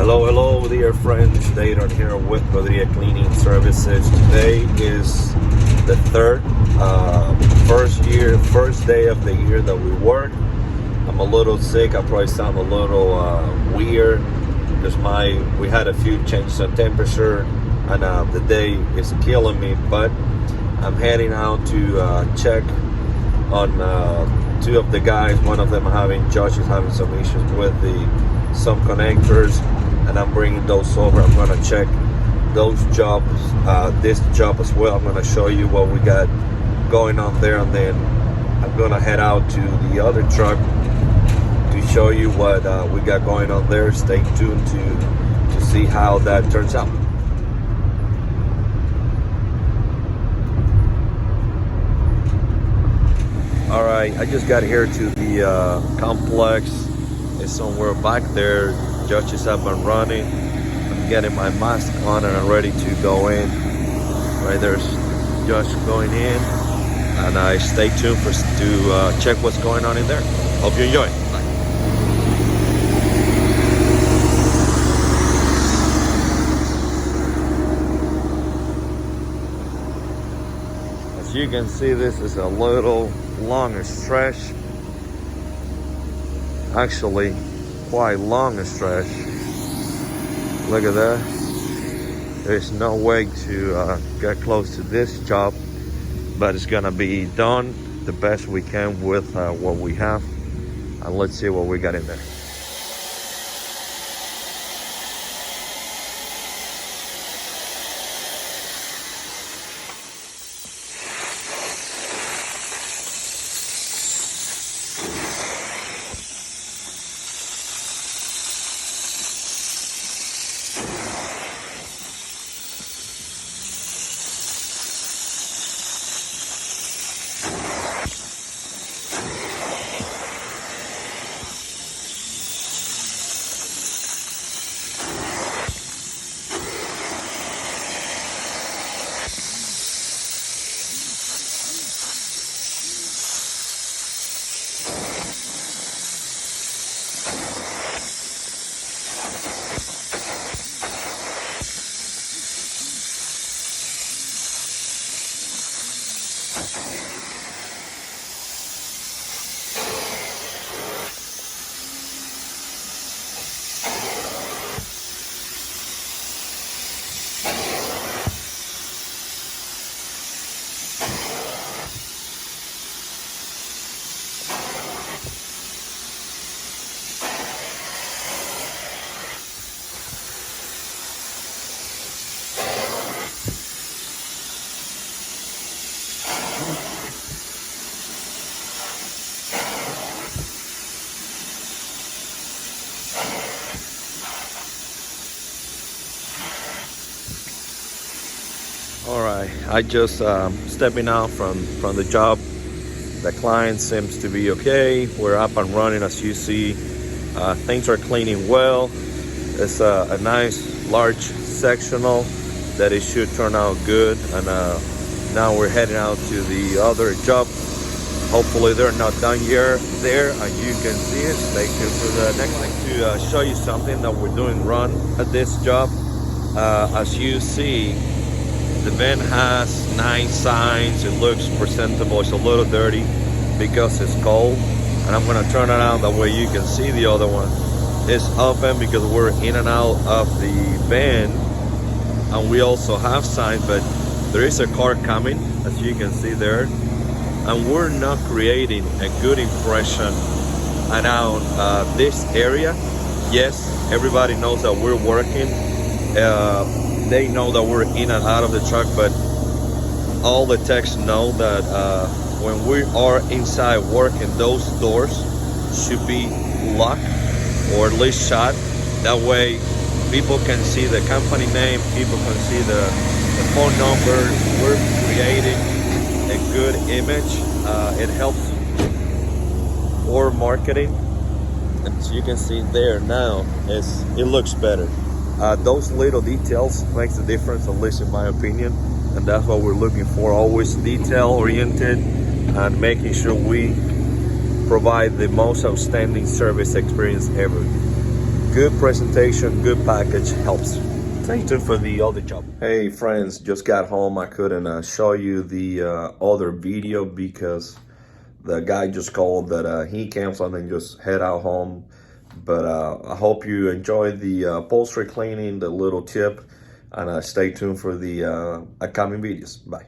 Hello, dear friends. Dayton here with Rodriguez Cleaning Services. Today is the first day of the year that we work. I'm a little sick. I probably sound a little weird because we had a few changes in temperature, and the day is killing me. But I'm heading out to check on two of the guys. One of them Josh is having some issues with some connectors, and I'm bringing those over. I'm gonna check those jobs, this job as well. I'm gonna show you what we got going on there, and then I'm gonna head out to the other truck to show you what we got going on there. Stay tuned to see how that turns out. All right, I just got here to the complex. It's somewhere back there. Josh is up and running. I'm getting my mask on and I'm ready to go in. Right there's Josh going in, and I stay tuned to check what's going on in there. Hope you enjoy. Bye. As you can see, this is a little longer stretch. Actually, quite long stretch. Look at that. There's no way to get close to this job, but it's gonna be done the best we can with what we have, and let's see what we got in there. All right, I just stepping out from the job. The client seems to be okay. We're up and running, as you see. Things are cleaning well. It's a nice large sectional that it should turn out good. And now we're heading out to the other job. Hopefully they're not done yet there, and you can see it. Stay tuned for the next one. I'd like to show you something that we're doing run at this job. As you see, the van has nice signs. It looks presentable. It's a little dirty because it's cold, and I'm gonna turn it on that way you can see the other one. It's open because we're in and out of the van, and we also have signs, but there is a car coming, as you can see there, and we're not creating a good impression around this area. Yes, everybody knows that we're working. They know that we're in and out of the truck, but all the techs know that when we are inside working, those doors should be locked or at least shut. That way people can see the company name, people can see the phone numbers. We're creating a good image. It helps for marketing. As you can see there now, it looks better. Those little details makes the difference, at least in my opinion, and that's what we're looking for. Always detail oriented and making sure we provide the most outstanding service experience ever. good presentation, good package helps. Stay tuned for the other job. Hey friends, just got home. I couldn't show you the other video because the guy just called that he canceled and just head out home. But I hope you enjoyed the upholstery cleaning, the little tip, and stay tuned for the upcoming videos. Bye.